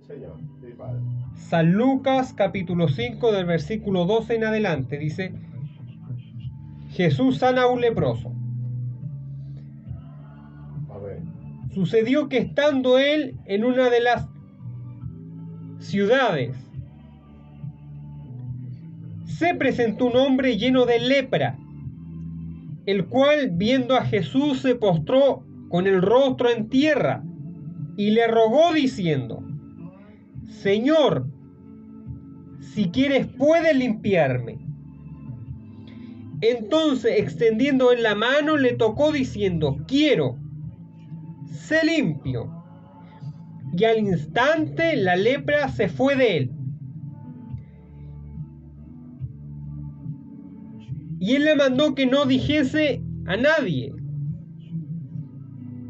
Señor, sí, Padre. San Lucas capítulo 5 del versículo 12 en adelante dice: Jesús sana a un leproso. A ver. Sucedió que estando él en una de las ciudades, se presentó un hombre lleno de lepra, el cual, viendo a Jesús, se postró con el rostro en tierra y le rogó diciendo: Señor, si quieres puedes limpiarme. Entonces, extendiendo él la mano, le tocó diciendo: quiero, sé limpio. Y al instante la lepra se fue de él. Y él le mandó que no dijese a nadie,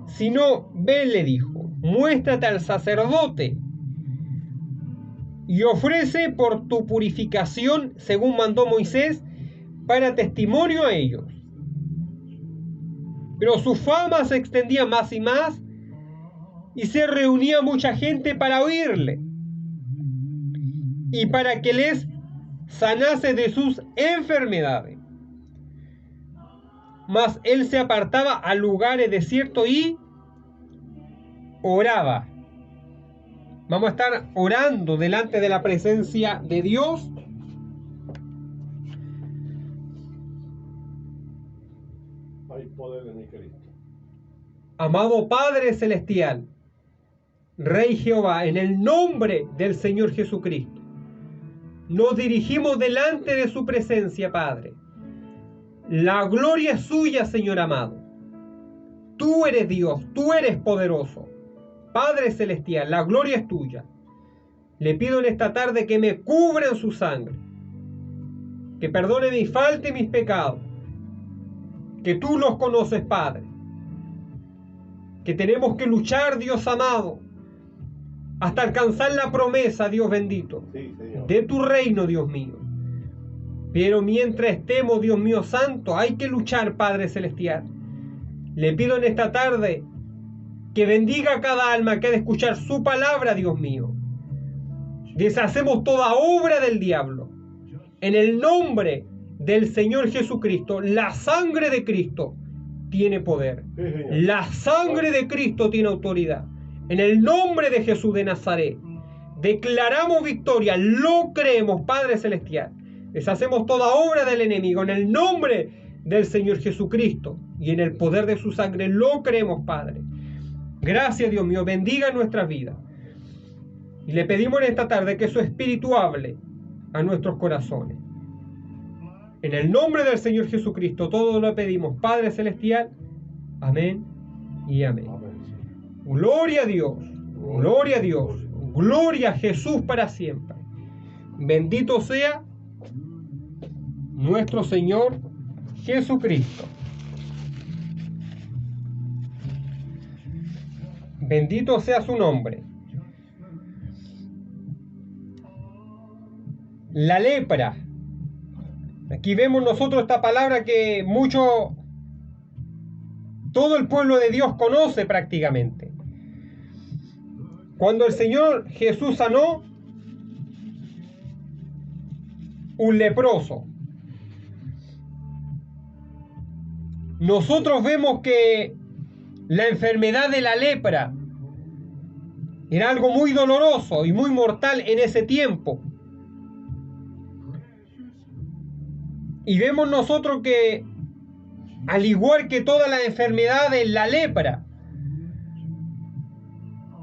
sino ve, le dijo, muéstrate al sacerdote y ofrece por tu purificación, según mandó Moisés, para testimonio a ellos. Pero su fama se extendía más y más, y se reunía mucha gente para oírle y para que les sanase de sus enfermedades. Mas él se apartaba a lugares desiertos y oraba. Vamos a estar orando delante de la presencia de Dios. Hay poder en mi Cristo. Amado Padre Celestial, Rey Jehová, en el nombre del Señor Jesucristo, nos dirigimos delante de su presencia, Padre. La gloria es suya, Señor amado. Tú eres Dios, tú eres poderoso. Padre Celestial, la gloria es tuya. Le pido en esta tarde que me cubra en su sangre, que perdone mi falta y mis pecados, que tú los conoces, Padre, que tenemos que luchar, Dios amado, hasta alcanzar la promesa, Dios bendito, Sí, Señor. de tu reino, Dios mío. Pero mientras estemos, Dios mío santo, hay que luchar, Padre Celestial. Le pido en esta tarde que bendiga a cada alma que ha de escuchar su palabra, Dios mío. Deshacemos toda obra del diablo. En el nombre del Señor Jesucristo, la sangre de Cristo tiene poder. Sí, Señor. La sangre de Cristo tiene autoridad. En el nombre de Jesús de Nazaret, declaramos victoria, lo creemos, Padre Celestial. Deshacemos toda obra del enemigo en el nombre del Señor Jesucristo y en el poder de su sangre, lo creemos, Padre. Gracias, Dios mío, bendiga nuestras vidas. Y le pedimos en esta tarde que su Espíritu hable a nuestros corazones. En el nombre del Señor Jesucristo, todo lo pedimos, Padre Celestial. Amén y amén. Amén. Gloria a Dios, gloria a Dios, gloria a Jesús para siempre. Bendito sea nuestro Señor Jesucristo. Bendito sea su nombre. La lepra. Aquí vemos nosotros esta palabra que todo el pueblo de Dios conoce prácticamente. Cuando el Señor Jesús sanó un leproso, nosotros vemos que la enfermedad de la lepra era algo muy doloroso y muy mortal en ese tiempo. Y vemos nosotros que, al igual que todas las enfermedades, la lepra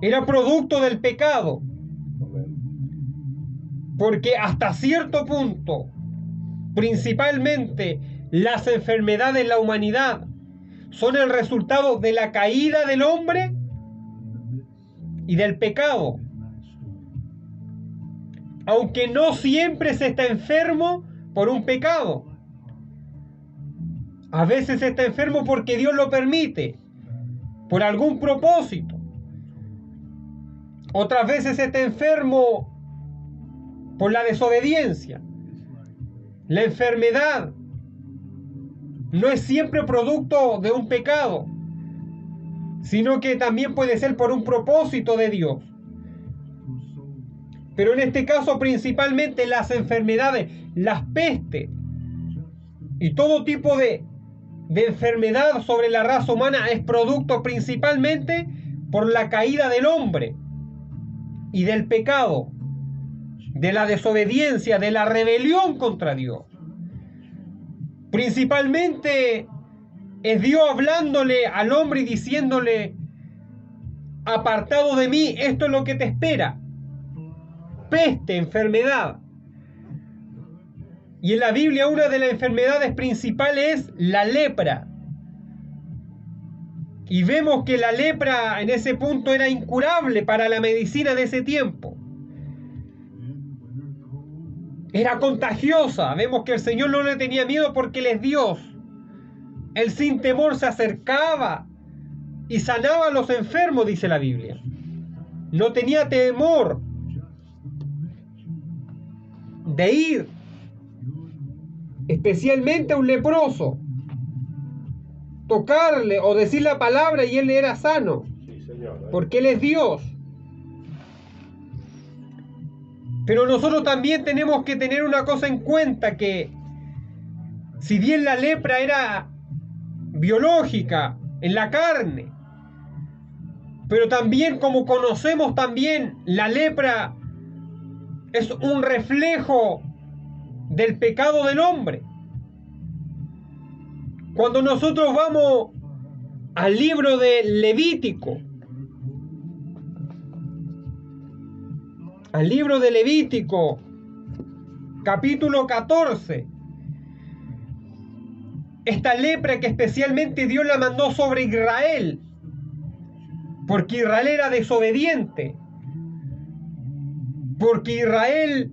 era producto del pecado. Porque hasta cierto punto, principalmente las enfermedades en la humanidad, son el resultado de la caída del hombre y del pecado. Aunque no siempre se está enfermo por un pecado. A veces se está enfermo porque Dios lo permite, por algún propósito. Otras veces se está enfermo por la desobediencia. La enfermedad no es siempre producto de un pecado, sino que también puede ser por un propósito de Dios. pero en este caso principalmente las enfermedades, las pestes y todo tipo de enfermedad sobre la raza humana es producto principalmente por la caída del hombre y del pecado, de la desobediencia, de la rebelión contra Dios. Principalmente es Dios hablándole al hombre y diciéndole: apartado de mí, esto es lo que te espera. Peste, enfermedad. Y en la Biblia una de las enfermedades principales es la lepra. Y vemos que la lepra en ese punto era incurable para la medicina de ese tiempo. Era contagiosa. Vemos que el Señor no le tenía miedo porque Él es Dios. Él sin temor se acercaba y sanaba a los enfermos, dice la Biblia. No tenía temor de ir especialmente a un leproso, tocarle o decir la palabra y él era sano, Sí, señor. porque Él es Dios. Pero nosotros también tenemos que tener una cosa en cuenta, que si bien la lepra era biológica, en la carne, pero también, como conocemos también, la lepra es un reflejo del pecado del hombre. Cuando nosotros vamos al libro de Levítico, capítulo 14, esta lepra que especialmente Dios la mandó sobre Israel, porque Israel era desobediente, porque Israel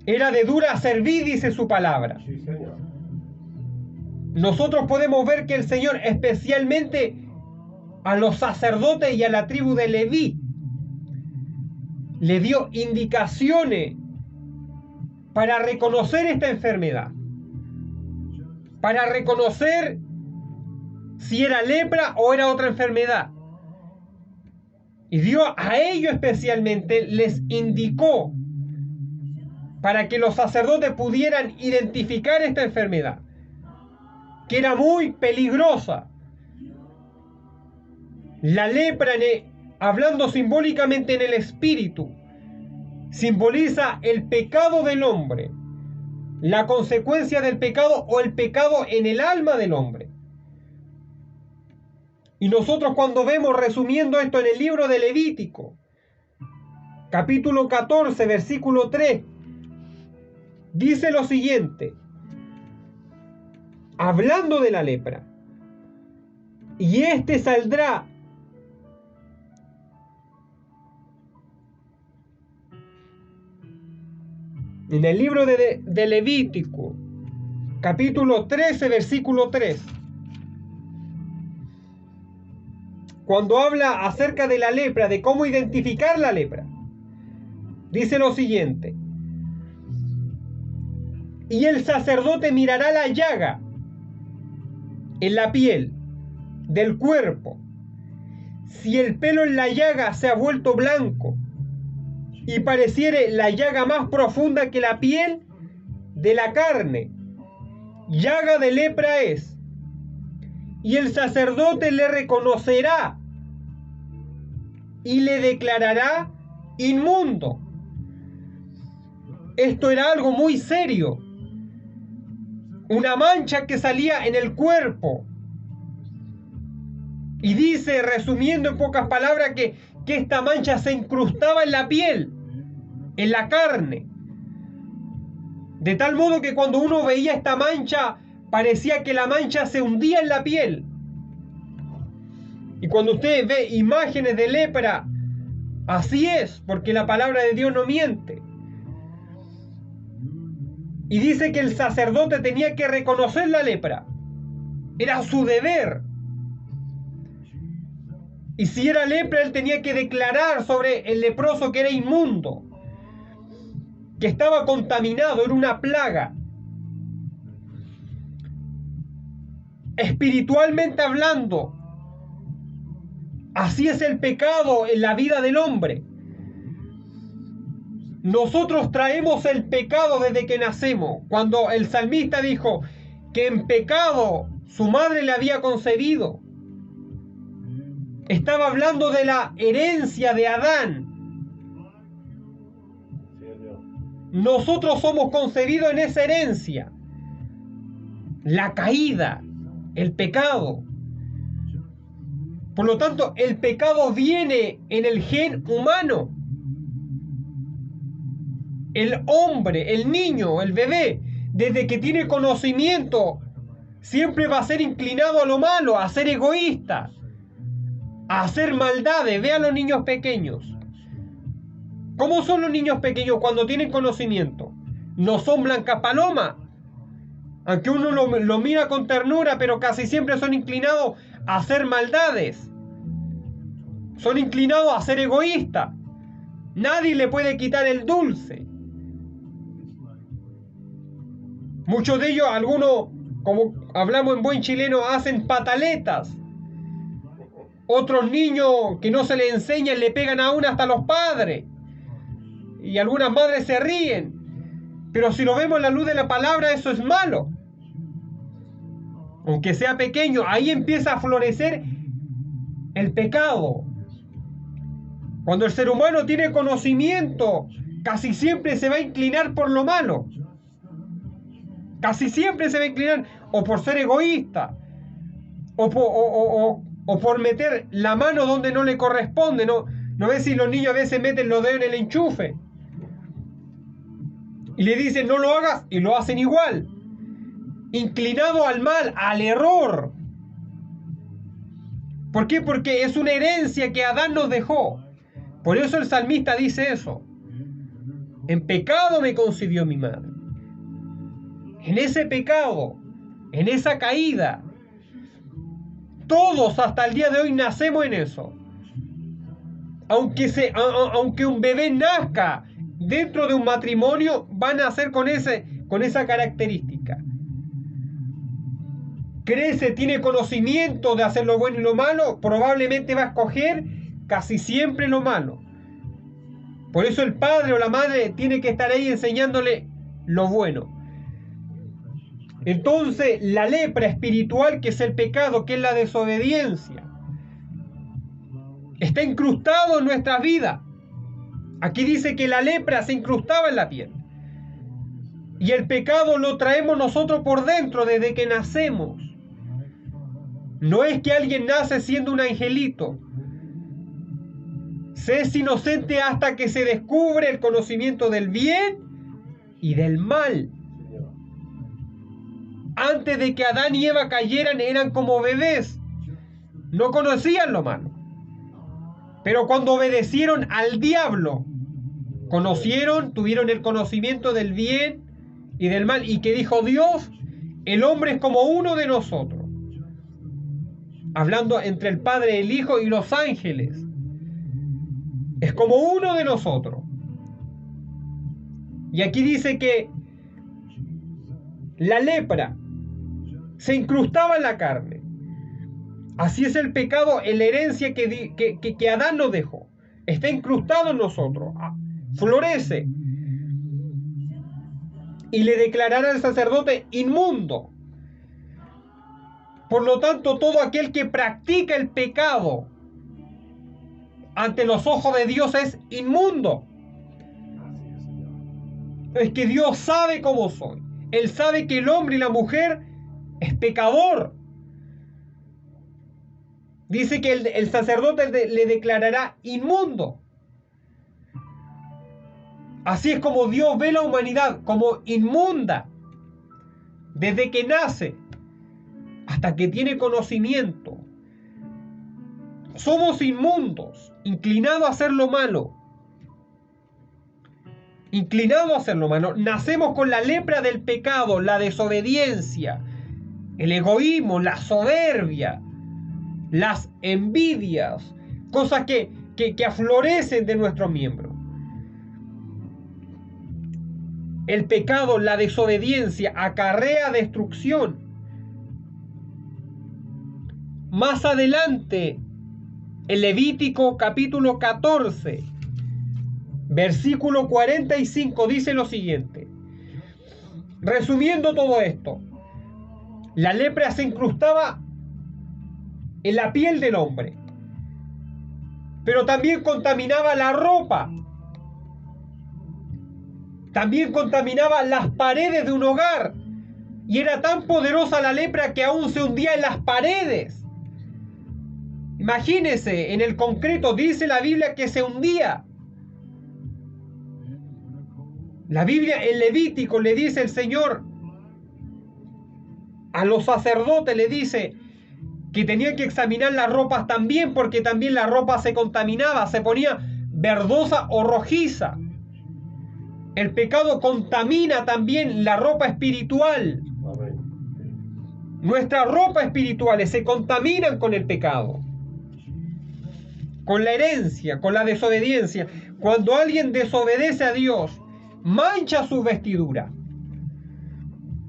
era de dura cerviz, dice su palabra. Sí, señor. Nosotros podemos ver que el Señor especialmente a los sacerdotes y a la tribu de Leví le dio indicaciones para reconocer esta enfermedad, para reconocer si era lepra o era otra enfermedad. Y Dios a ellos especialmente les indicó para que los sacerdotes pudieran identificar esta enfermedad, que era muy peligrosa. La lepra, hablando simbólicamente en el espíritu, simboliza el pecado del hombre, la consecuencia del pecado o el pecado en el alma del hombre. Y nosotros, cuando vemos, resumiendo esto en el libro de Levítico, capítulo 14, versículo 3, dice lo siguiente, hablando de la lepra: y este saldrá en el libro de Levítico, capítulo 13, versículo 3, cuando habla acerca de la lepra, de cómo identificar la lepra, dice lo siguiente: y el sacerdote mirará la llaga en la piel del cuerpo. Si el pelo en la llaga se ha vuelto blanco y pareciere la llaga más profunda que la piel de la carne, llaga de lepra es, y el sacerdote le reconocerá y le declarará inmundo. Esto era algo muy serio, una mancha que salía en el cuerpo. Y dice, resumiendo en pocas palabras, que esta mancha se incrustaba en la piel, en la carne, de tal modo que cuando uno veía esta mancha, parecía que la mancha se hundía en la piel. Y cuando usted ve imágenes de lepra, así es, porque la palabra de Dios no miente. Y dice que el sacerdote tenía que reconocer la lepra, era su deber. Y si era lepra, él tenía que declarar sobre el leproso que era inmundo, que estaba contaminado, era una plaga. Espiritualmente hablando, así es el pecado en la vida del hombre. nosotros traemos el pecado desde que nacemos. Cuando el salmista dijo que en pecado su madre le había concebido, estaba hablando de la herencia de Adán. Nosotros somos concebidos en esa herencia. La caída, el pecado. Por lo tanto, el pecado viene en el gen humano. El hombre, el niño, el bebé, desde que tiene conocimiento, siempre va a ser inclinado a lo malo, a ser egoísta, a hacer maldades. Ve a los niños pequeños. ¿Cómo son los niños pequeños cuando tienen conocimiento? No son blancas palomas. Aunque uno lo mira con ternura, pero casi siempre son inclinados a hacer maldades. Son inclinados a ser egoístas. Nadie le puede quitar el dulce. Muchos de ellos, algunos, como hablamos en buen chileno, hacen pataletas. Otros niños que no se les enseñan le pegan a uno hasta los padres. Y algunas madres se ríen. Pero si lo vemos en la luz de la palabra, eso es malo. Aunque sea pequeño, ahí empieza a florecer el pecado. Cuando el ser humano tiene conocimiento, casi siempre se va a inclinar por lo malo. Casi siempre se va a inclinar o por ser egoísta, o por meter la mano donde no le corresponde. ¿No ves si los niños a veces meten los dedos en el enchufe? Y le dicen no lo hagas y lo hacen igual. Inclinado al mal, al error. ¿Por qué? Porque es una herencia que Adán nos dejó. Por eso el salmista dice eso. En pecado me concibió mi madre. En ese pecado, en esa caída, todos hasta el día de hoy nacemos en eso. Aunque un bebé nazca dentro de un matrimonio, va a nacer con esa característica. Crece, tiene conocimiento de hacer lo bueno y lo malo, probablemente va a escoger casi siempre lo malo. Por eso el padre o la madre tiene que estar ahí enseñándole lo bueno. Entonces, la lepra espiritual, que es el pecado, que es la desobediencia, está incrustado en nuestras vidas. Aquí dice que la lepra se incrustaba en la piel. Y el pecado lo traemos nosotros por dentro desde que nacemos. No es que alguien nace siendo un angelito. Se es inocente hasta que se descubre el conocimiento del bien y del mal. Antes de que Adán y Eva cayeran, eran como bebés. No conocían lo malo. Pero cuando obedecieron al diablo, tuvieron el conocimiento del bien y del mal. Y que dijo Dios, el hombre es como uno de nosotros. Hablando entre el Padre, el Hijo y los ángeles. Es como uno de nosotros. Y aquí dice que la lepra se incrustaba en la carne. Así es el pecado, en la herencia que Adán nos dejó. Está incrustado en nosotros. Florece. Y le declarará al sacerdote inmundo. Por lo tanto, todo aquel que practica el pecado ante los ojos de Dios es inmundo. Es que Dios sabe cómo soy. Él sabe que el hombre y la mujer es pecador. Dice que el sacerdote le declarará inmundo. Así es como Dios ve la humanidad, como inmunda, desde que nace hasta que tiene conocimiento. Somos inmundos, inclinados a hacer lo malo. Inclinados a hacer lo malo. Nacemos con la lepra del pecado, la desobediencia, el egoísmo, la soberbia, las envidias, cosas que aflorecen de nuestros miembros. El pecado, la desobediencia, acarrea destrucción. Más adelante, en Levítico capítulo 14, Versículo 45 dice lo siguiente. Resumiendo todo esto, la lepra se incrustaba en la piel del hombre, pero también contaminaba la ropa, también contaminaba las paredes de un hogar, y era tan poderosa la lepra que aún se hundía en las paredes. Imagínese, en el concreto dice la Biblia que se hundía. La Biblia en Levítico le dice el Señor a los sacerdotes, le dice que tenían que examinar las ropas también, porque también la ropa se contaminaba, se ponía verdosa o rojiza. El pecado contamina también la ropa espiritual. Amén. Nuestras ropas espirituales se contaminan con el pecado, con la herencia, con la desobediencia. Cuando alguien desobedece a Dios, mancha su vestidura.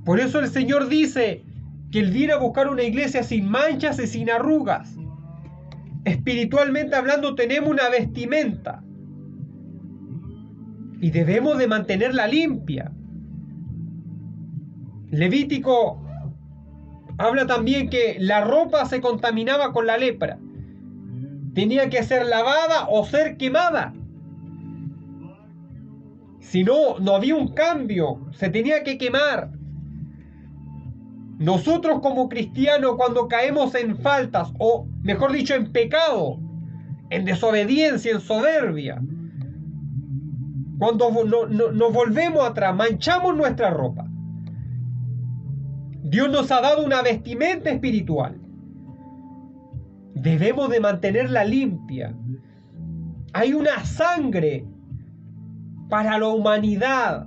Por eso el Señor dice que Él viene a buscar una iglesia sin manchas y sin arrugas. Espiritualmente hablando, tenemos una vestimenta y debemos de mantenerla limpia. Levítico habla también que la ropa se contaminaba con la lepra. Tenía que ser lavada o ser quemada. Si no, no había un cambio, se tenía que quemar. Nosotros como cristianos, cuando caemos en faltas, o mejor dicho, en pecado, en desobediencia, en soberbia, cuando nos volvemos atrás, manchamos nuestra ropa. Dios nos ha dado una vestimenta espiritual. Debemos de mantenerla limpia. Hay una sangre para la humanidad,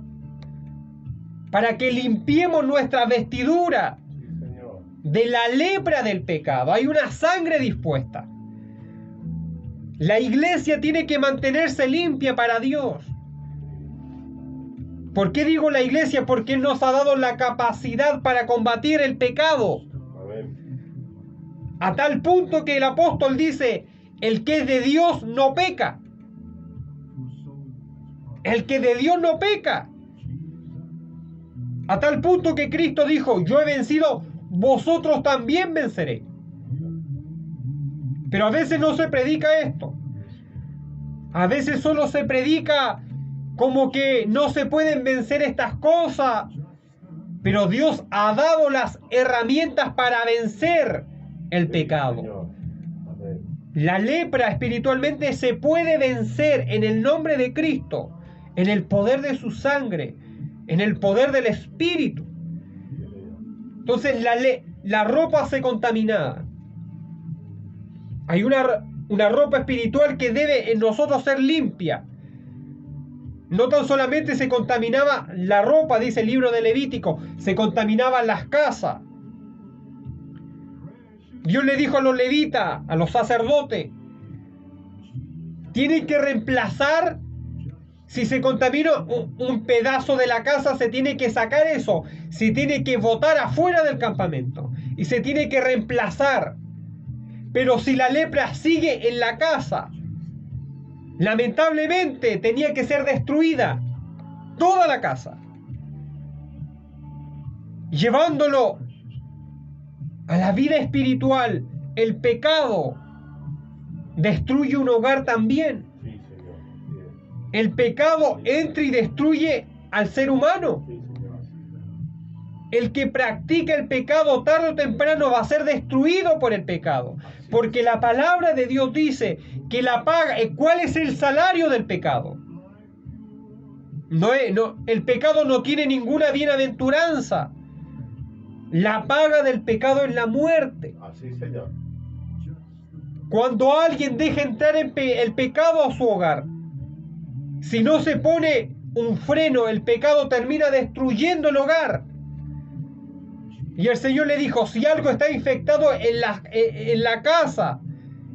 para que limpiemos nuestra vestidura de la lepra del pecado. Hay una sangre dispuesta. La iglesia tiene que mantenerse limpia para Dios. ¿Por qué digo la iglesia? Porque Él nos ha dado la capacidad para combatir el pecado. A tal punto que el apóstol dice, el que es de Dios no peca. El que de Dios no peca. A tal punto que Cristo dijo, yo he vencido, vosotros también venceré. Pero a veces no se predica esto. A veces solo se predica como que no se pueden vencer estas cosas. Pero Dios ha dado las herramientas para vencer el pecado. La lepra espiritualmente se puede vencer en el nombre de Cristo, en el poder de su sangre, en el poder del Espíritu. Entonces la ropa se contaminaba. Hay una ropa espiritual que debe en nosotros ser limpia. No tan solamente se contaminaba la ropa, dice el libro de Levítico, se contaminaban las casas. Dios le dijo a los levitas, a los sacerdotes, tienen que reemplazar, si se contamina un pedazo de la casa, se tiene que sacar eso, se tiene que botar afuera del campamento y se tiene que reemplazar. Pero si la lepra sigue en la casa, lamentablemente tenía que ser destruida toda la casa, llevándolo a la vida espiritual. El pecado destruye un hogar también. Sí, Señor. El pecado entra y destruye al ser humano. Sí, Señor. El que practica el pecado tarde o temprano va a ser destruido por el pecado. Porque la palabra de Dios dice que la paga, ¿cuál es el salario del pecado? El pecado no tiene ninguna bienaventuranza. La paga del pecado es la muerte. Así, Señor. Cuando alguien deja entrar el pecado a su hogar, si no se pone un freno, el pecado termina destruyendo el hogar. Y el Señor le dijo, si algo está infectado en la casa,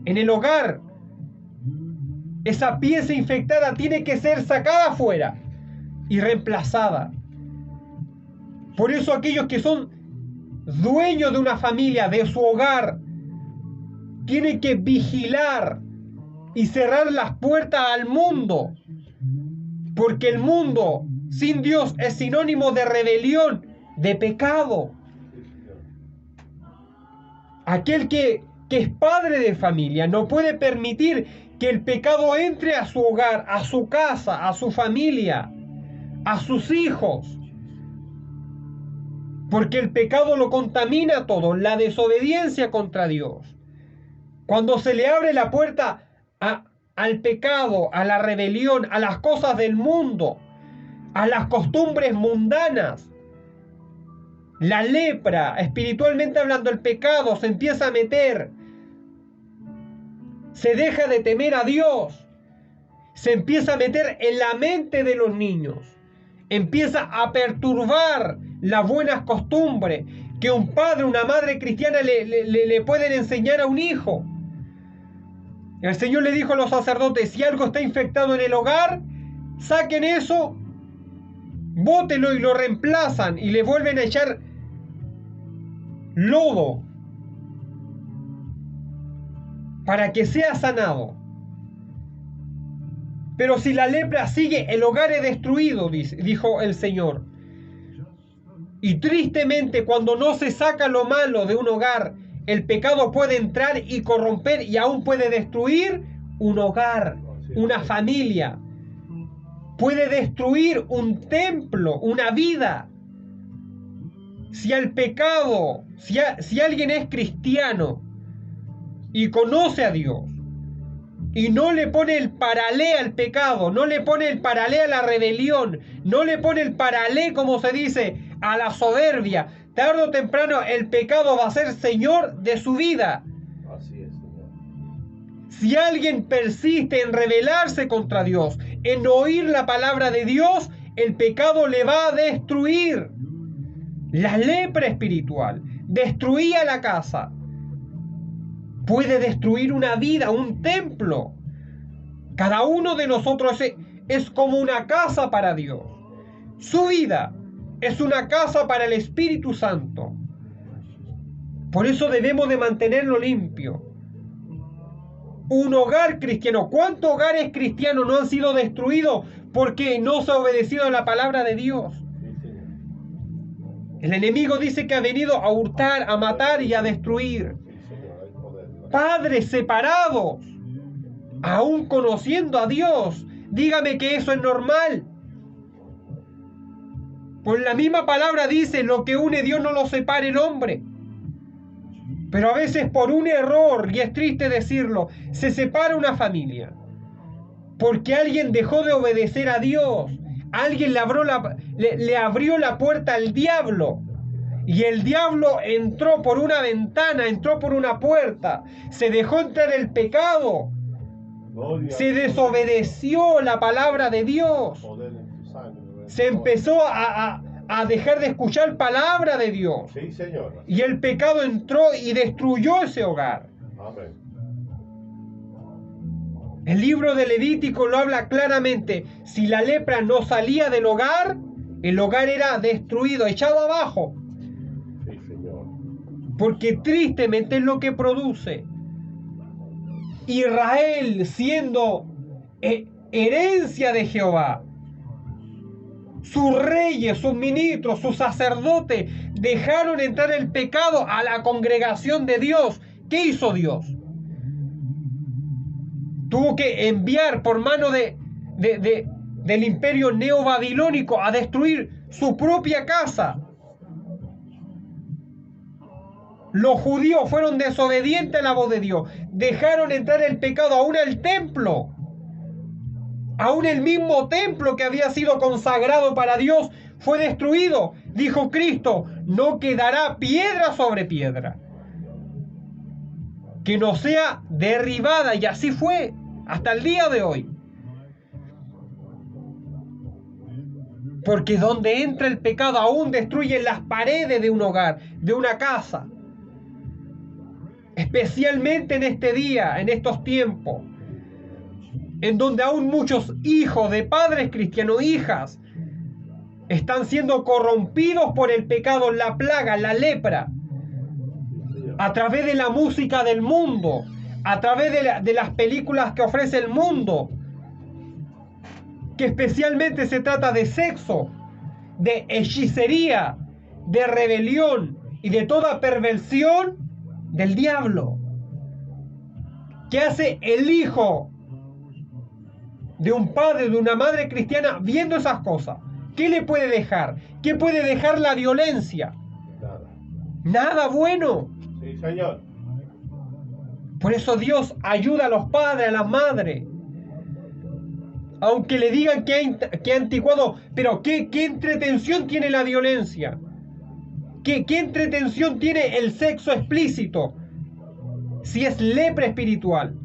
en el hogar, esa pieza infectada tiene que ser sacada afuera y reemplazada. Por eso aquellos que son dueños de una familia, de su hogar, tienen que vigilar y cerrar las puertas al mundo Porque el mundo sin Dios es sinónimo de rebelión, de pecado. Sí, Señor. Aquel que es padre de familia no puede permitir que el pecado entre a su hogar, a su casa, a su familia, a sus hijos. Porque el pecado lo contamina todo, la desobediencia contra Dios. Cuando se le abre la puerta al pecado, a la rebelión, a las cosas del mundo, a las costumbres mundanas, la lepra, espiritualmente hablando, el pecado se empieza a meter. Se deja de temer a Dios. Se empieza a meter en la mente de los niños. Empieza a perturbar las buenas costumbres que un padre, una madre cristiana le pueden enseñar a un hijo. El Señor le dijo a los sacerdotes: si algo está infectado en el hogar, saquen eso, bótenlo, y lo reemplazan y le vuelven a echar lodo para que sea sanado. Pero si la lepra sigue, el hogar es destruido, dijo el Señor. Y tristemente, cuando no se saca lo malo de un hogar, el pecado puede entrar y corromper, y aún puede destruir un hogar, una familia. Puede destruir un templo, una vida. Si al pecado, si alguien es cristiano y conoce a Dios, y no le pone el paralé al pecado, no le pone el paralé a la rebelión, no le pone el paralé, como se dice, a la soberbia, tarde o temprano el pecado va a ser señor de su vida. Así es, Señor. Si alguien persiste en rebelarse contra Dios, en oír la palabra de Dios, el pecado le va a destruir. La lepra espiritual destruía la casa. Puede destruir una vida, un templo. Cada uno de nosotros es como una casa para Dios. Su vida es una casa para el Espíritu Santo. Por eso debemos de mantenerlo limpio. Un hogar cristiano. ¿Cuántos hogares cristianos no han sido destruidos porque no se ha obedecido a la palabra de Dios? Sí, Señor. El enemigo dice que ha venido a hurtar, a matar y a destruir. Sí, Señor, hay poder. Padres separados, aún conociendo a Dios. Dígame que eso es normal. Pues la misma palabra dice: lo que une Dios no lo separe el hombre. Pero a veces por un error, y es triste decirlo, se separa una familia. Porque alguien dejó de obedecer a Dios. Alguien le abrió la puerta al diablo. Y el diablo entró por una ventana, entró por una puerta. Se dejó entrar el pecado. Gloria Se al desobedeció la palabra de Dios. poder en tu sangre. Se empezó a dejar de escuchar palabra de Dios. Sí, Señor. Y el pecado entró y destruyó ese hogar. Amén. El libro de Levítico lo habla claramente. Si la lepra no salía del hogar, el hogar era destruido, echado abajo. Sí, Señor. Porque tristemente es lo que produce. Israel, siendo herencia de Jehová, sus reyes, sus ministros, sus sacerdotes dejaron entrar el pecado a la congregación de Dios. ¿Qué hizo Dios? Tuvo que enviar por mano del imperio neobabilónico a destruir su propia casa. Los judíos fueron desobedientes a la voz de Dios. Dejaron entrar el pecado aún al templo. Aún el mismo templo que había sido consagrado para Dios fue destruido. Dijo Cristo: no quedará piedra sobre piedra que no sea derribada. Y así fue hasta el día de hoy. Porque donde entra el pecado aún destruye las paredes de un hogar, de una casa. Especialmente en este día, en estos tiempos, en donde aún muchos hijos de padres cristianos, hijas, están siendo corrompidos por el pecado, la plaga, la lepra, a través de la música del mundo, a través de las películas que ofrece el mundo. que especialmente se trata de sexo, de hechicería, de rebelión y de toda perversión del diablo. ¿Qué hace el hijo de un padre, de una madre cristiana viendo esas cosas? ¿Qué le puede dejar? ¿Qué puede dejar la violencia? Nada. Nada bueno. Sí, señor. Por eso Dios ayuda a los padres, a las madres. Aunque le digan que anticuado, pero ¿qué entretención tiene la violencia? ¿Qué entretención tiene el sexo explícito? Si es lepra espiritual.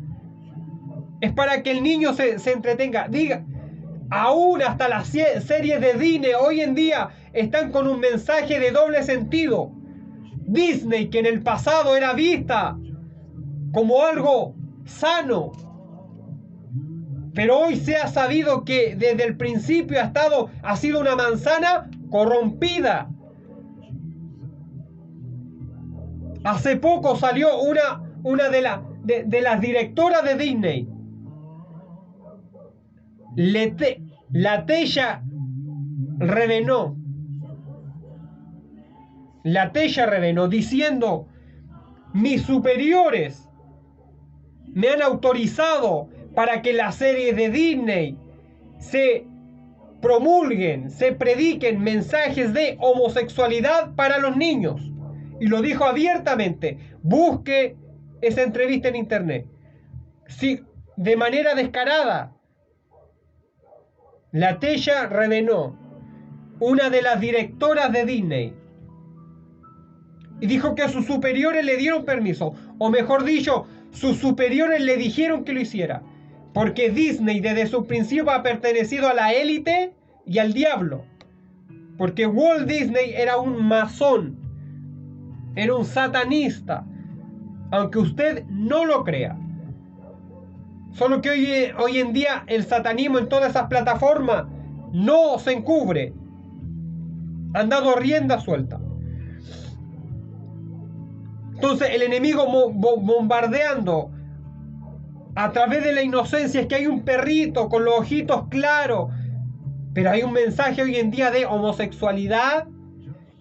Es para que el niño se entretenga. Diga, aún hasta las series de Disney hoy en día están con un mensaje de doble sentido. Disney, que en el pasado era vista como algo sano, pero hoy se ha sabido que desde el principio ha sido una manzana corrompida. Hace poco salió una de las directoras de Disney, Lateya Revenó, diciendo: mis superiores me han autorizado para que las series de Disney se promulguen, se prediquen mensajes de homosexualidad para los niños. Y lo dijo abiertamente. Busque esa entrevista en internet. Sí, de manera descarada. Lateya Revenó, una de las directoras de Disney, y dijo que sus superiores le dieron permiso, o mejor dicho, sus superiores le dijeron que lo hiciera, porque Disney desde su principio ha pertenecido a la élite y al diablo, porque Walt Disney era un masón, era un satanista, aunque usted no lo crea. Solo que hoy en día el satanismo en todas esas plataformas no se encubre, han dado rienda suelta. Entonces el enemigo bombardeando a través de la inocencia. Es que hay un perrito con los ojitos claros, pero hay un mensaje hoy en día de homosexualidad,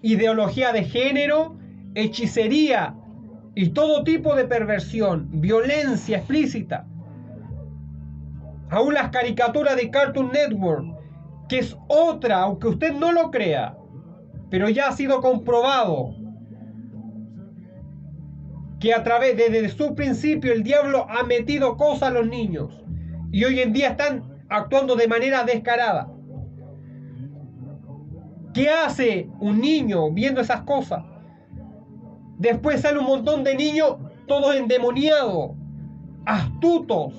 ideología de género, hechicería y todo tipo de perversión, violencia explícita. Aún las caricaturas de Cartoon Network, que es otra, aunque usted no lo crea, pero ya ha sido comprobado que a través desde su principio el diablo ha metido cosas a los niños y hoy en día están actuando de manera descarada. ¿Qué hace un niño viendo esas cosas? Después sale un montón de niños todos endemoniados, astutos,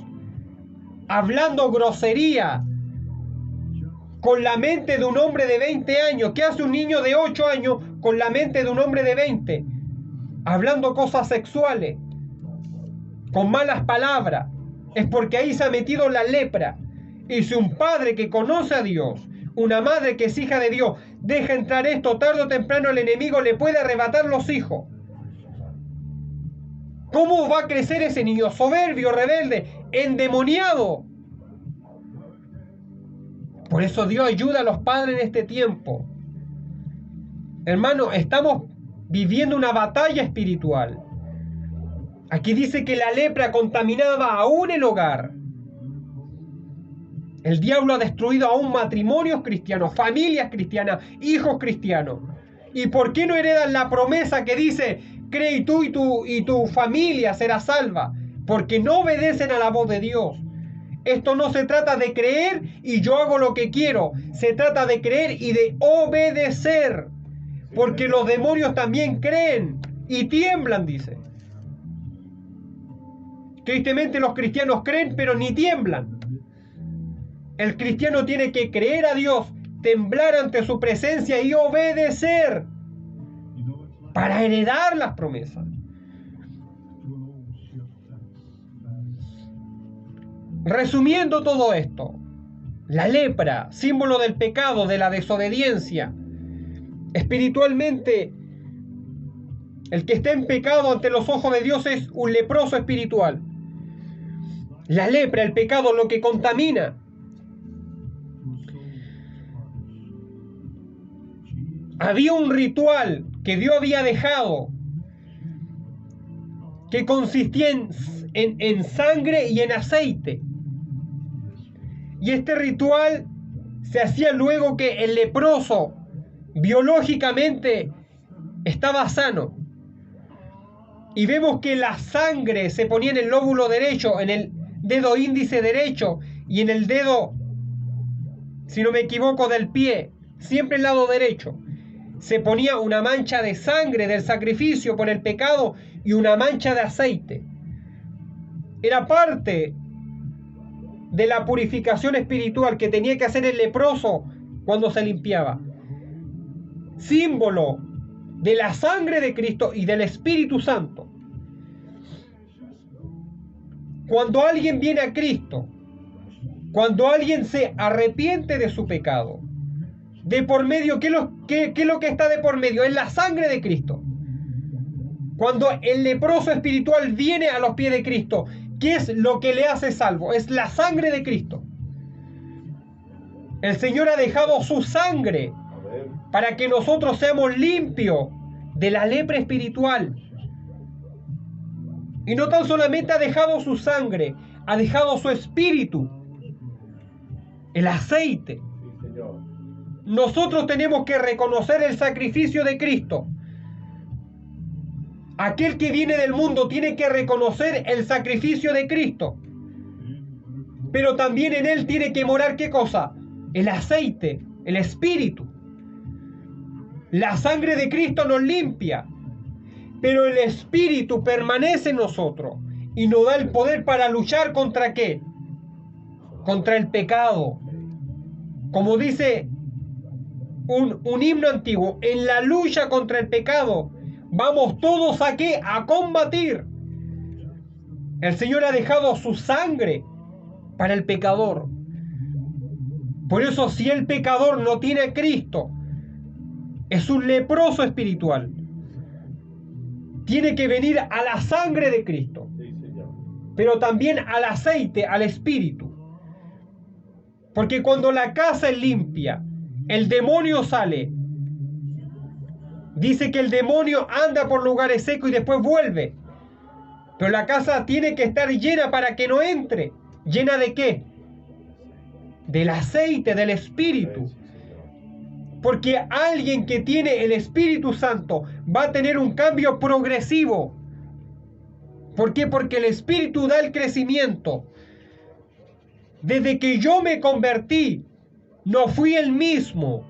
hablando grosería, con la mente de un hombre de 20 años. ¿Qué hace un niño de 8 años con la mente de un hombre de 20? Hablando cosas sexuales, con malas palabras. Es porque ahí se ha metido la lepra. Y si un padre que conoce a Dios, una madre que es hija de Dios, deja entrar esto, tarde o temprano el enemigo le puede arrebatar los hijos. ¿Cómo va a crecer ese niño? Soberbio, rebelde, endemoniado. Por eso Dios ayuda a los padres en este tiempo. Hermano, estamos viviendo una batalla espiritual. Aquí dice que la lepra contaminaba aún el hogar. El diablo ha destruido aún matrimonios cristianos, familias cristianas, hijos cristianos. ¿Y por qué no heredan la promesa que dice: cree y tu familia será salva? Porque no obedecen a la voz de Dios. Esto no se trata de creer y yo hago lo que quiero. Se trata de creer y de obedecer. Porque los demonios también creen y tiemblan, dice. Tristemente los cristianos creen, pero ni tiemblan. El cristiano tiene que creer a Dios, temblar ante su presencia y obedecer para heredar las promesas. Resumiendo todo esto, la lepra, símbolo del pecado, de la desobediencia. Espiritualmente, el que está en pecado ante los ojos de Dios es un leproso espiritual. La lepra, el pecado, lo que contamina. había un ritual que Dios había dejado que consistía en sangre y en aceite. Y este ritual se hacía luego que el leproso biológicamente estaba sano. Y vemos que la sangre se ponía en el lóbulo derecho, en el dedo índice derecho y en el dedo, si no me equivoco, del pie, siempre el lado derecho. Se ponía una mancha de sangre del sacrificio por el pecado y una mancha de aceite. Era parte de la purificación espiritual que tenía que hacer el leproso cuando se limpiaba. Símbolo de la sangre de Cristo y del Espíritu Santo. Cuando alguien viene a Cristo, cuando alguien se arrepiente de su pecado, de por medio, ¿qué es lo que está de por medio? Es la sangre de Cristo. Cuando el leproso espiritual viene a los pies de Cristo, ¿qué es lo que le hace salvo? Es la sangre de Cristo. El Señor ha dejado su sangre para que nosotros seamos limpios de la lepra espiritual. Y no tan solamente ha dejado su sangre, ha dejado su espíritu, el aceite. Sí, Señor. Nosotros tenemos que reconocer el sacrificio de Cristo. Aquel que viene del mundo tiene que reconocer el sacrificio de Cristo. Pero también en él tiene que morar ¿qué cosa? El aceite, el espíritu. La sangre de Cristo nos limpia, pero el espíritu permanece en nosotros y nos da el poder para luchar ¿contra qué? Contra el pecado. Como dice un himno antiguo, en la lucha contra el pecado vamos todos ¿a qué? A combatir. El Señor ha dejado su sangre para el pecador. Por eso si el pecador no tiene a Cristo, es un leproso espiritual. Tiene que venir a la sangre de Cristo, Sí, Señor. pero también al aceite, al espíritu. Porque cuando la casa es limpia, el demonio sale. Dice que el demonio anda por lugares secos y después vuelve. Pero la casa tiene que estar llena para que no entre. ¿Llena de qué? Del aceite, del espíritu. Sí, Señor. Porque alguien que tiene el Espíritu Santo va a tener un cambio progresivo. ¿Por qué? Porque el Espíritu da el crecimiento. Desde que yo me convertí, no fui el mismo.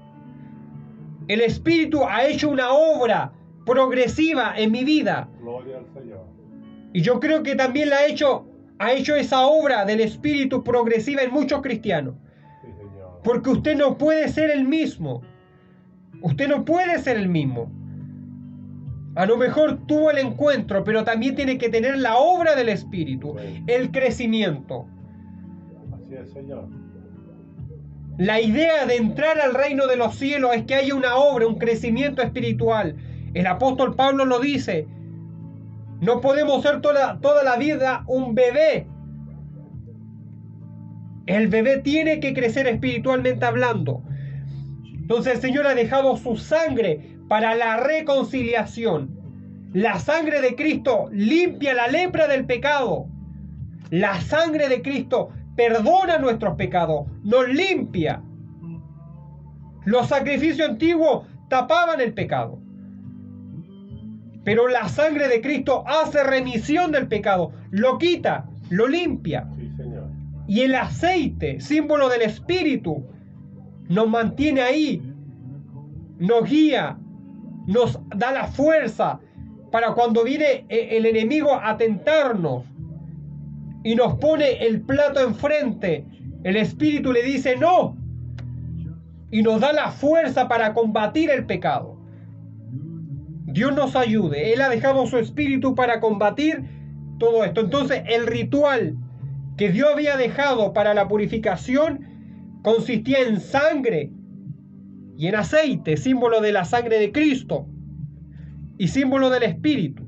El Espíritu ha hecho una obra progresiva en mi vida. Gloria al Señor. Y yo creo que también ha hecho esa obra del Espíritu progresiva en muchos cristianos. Sí, Señor. Porque usted no puede ser el mismo. Usted no puede ser el mismo. A lo mejor tuvo el encuentro, pero también tiene que tener la obra del Espíritu, el crecimiento. Así es, Señor. La idea de entrar al reino de los cielos es que haya una obra, un crecimiento espiritual. El apóstol Pablo lo dice. No podemos ser toda la vida un bebé. El bebé tiene que crecer espiritualmente hablando. Entonces el Señor ha dejado su sangre para la reconciliación. La sangre de Cristo limpia la lepra del pecado. La sangre de Cristo perdona nuestros pecados, nos limpia. Los sacrificios antiguos tapaban el pecado. Pero la sangre de Cristo hace remisión del pecado, lo quita, lo limpia. Sí, Señor. Y el aceite, símbolo del Espíritu, nos mantiene ahí, nos guía, nos da la fuerza para cuando viene el enemigo a tentarnos y nos pone el plato enfrente, el Espíritu le dice no y nos da la fuerza para combatir el pecado. Dios nos ayude. Él ha dejado su Espíritu para combatir todo esto. Entonces el ritual que Dios había dejado para la purificación consistía en sangre y en aceite, símbolo de la sangre de Cristo y símbolo del Espíritu.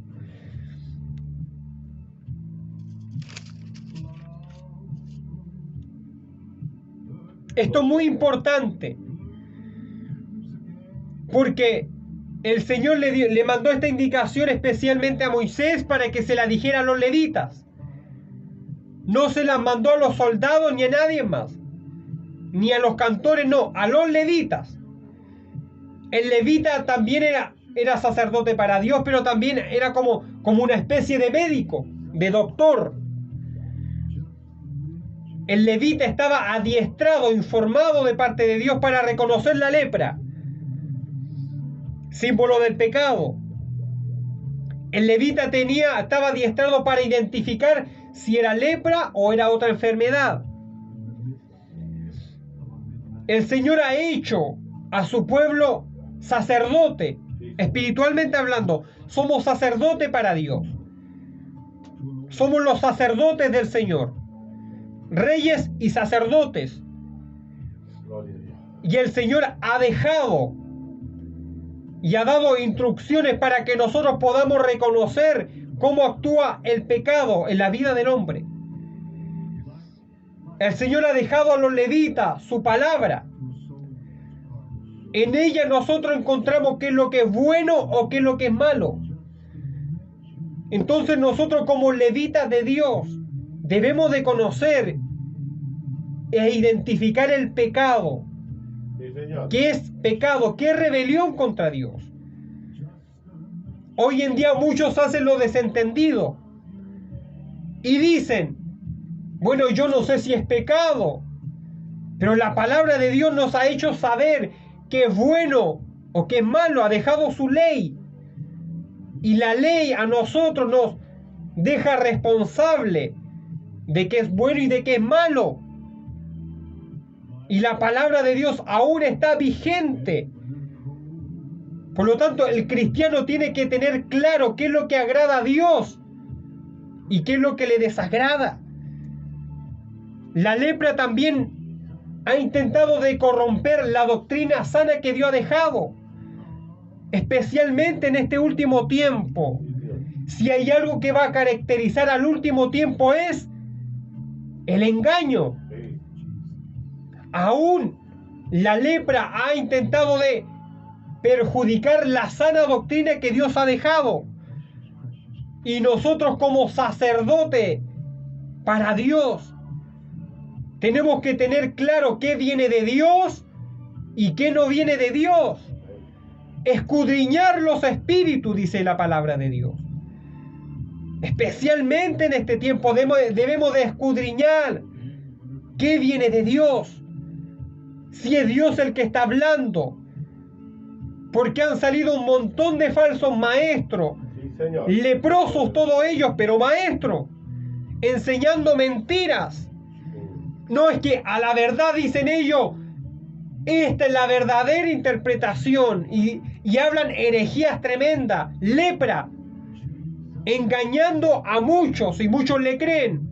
Esto es muy importante porque el Señor le mandó esta indicación especialmente a Moisés para que se la dijera a los levitas. No se las mandó a los soldados ni a nadie más, ni a los cantores, no, a los levitas. El levita también era sacerdote para Dios, pero también era como una especie de médico, de doctor. El levita estaba adiestrado, informado de parte de Dios para reconocer la lepra, símbolo del pecado. El levita estaba adiestrado para identificar si era lepra o era otra enfermedad. El Señor ha hecho a su pueblo sacerdote, espiritualmente hablando. Somos sacerdote para Dios. Somos los sacerdotes del Señor, reyes y sacerdotes. Y el Señor ha dejado y ha dado instrucciones para que nosotros podamos reconocer cómo actúa el pecado en la vida del hombre. El Señor ha dejado a los levitas su palabra. En ella nosotros encontramos qué es lo que es bueno o qué es lo que es malo. Entonces nosotros como levitas de Dios debemos de conocer e identificar el pecado. Sí, señor. ¿Qué es pecado? ¿Qué es rebelión contra Dios? Hoy en día muchos hacen lo desentendido y dicen, bueno, yo no sé si es pecado, pero la palabra de Dios nos ha hecho saber que es bueno o que es malo, ha dejado su ley. Y la ley a nosotros nos deja responsable de que es bueno y de que es malo. Y la palabra de Dios aún está vigente. Por lo tanto, el cristiano tiene que tener claro qué es lo que agrada a Dios y qué es lo que le desagrada. La lepra también ha intentado de corromper la doctrina sana que Dios ha dejado, especialmente en este último tiempo. Si hay algo que va a caracterizar al último tiempo es el engaño. Aún la lepra ha intentado de perjudicar la sana doctrina que Dios ha dejado. Y nosotros como sacerdote para Dios tenemos que tener claro qué viene de Dios y qué no viene de Dios. Escudriñar los espíritus, dice la palabra de Dios. Especialmente en este tiempo debemos de escudriñar qué viene de Dios. Si es Dios el que está hablando. Porque han salido un montón de falsos maestros. Sí, señor. Leprosos todos ellos, pero maestros. Enseñando mentiras. No es que a la verdad dicen ellos, esta es la verdadera interpretación. Y hablan herejías tremendas. Lepra. Engañando a muchos y muchos le creen.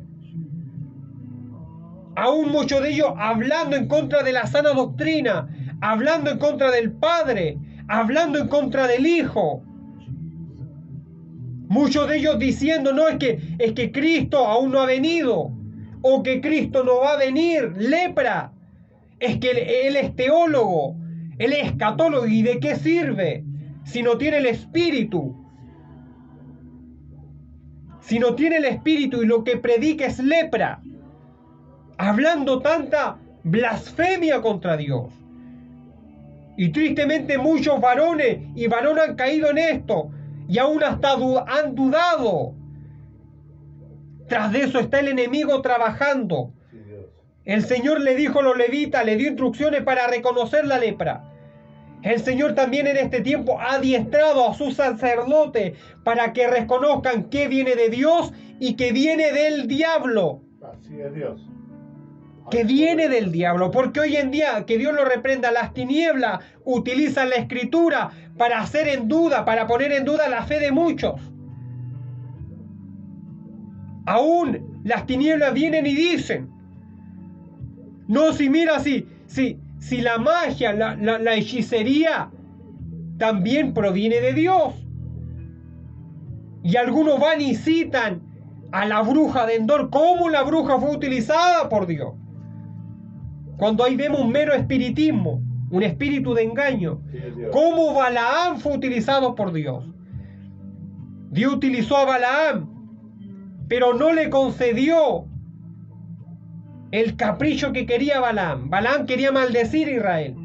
Aún muchos de ellos hablando en contra de la sana doctrina, hablando en contra del Padre, hablando en contra del Hijo. Muchos de ellos diciendo, no, es que Cristo aún no ha venido, o que Cristo no va a venir. Lepra. Es que Él es teólogo, Él es escatólogo. ¿Y de qué sirve si no tiene el Espíritu? Si no tiene el Espíritu y lo que predica es lepra. Hablando tanta blasfemia contra Dios. Y tristemente muchos varones y varones han caído en esto. Y aún hasta han dudado. Tras de eso está el enemigo trabajando. Sí, Dios. El Señor le dijo a los levitas, le dio instrucciones para reconocer la lepra. El Señor también en este tiempo ha adiestrado a sus sacerdotes para que reconozcan qué viene de Dios y qué viene del diablo. Así es Dios. Que viene del diablo, porque hoy en día, que Dios lo reprenda, las tinieblas utilizan la escritura para hacer en duda, para poner en duda la fe de muchos. Aún las tinieblas vienen y dicen, no, si mira, si la magia, la hechicería también proviene de Dios. Y algunos van y citan a la bruja de Endor, cómo la bruja fue utilizada por Dios. Cuando ahí vemos un mero espiritismo, un espíritu de engaño. Sí, es Dios. Cómo Balaam fue utilizado por Dios. Dios utilizó a Balaam, pero no le concedió el capricho que quería Balaam. Balaam quería maldecir a Israel.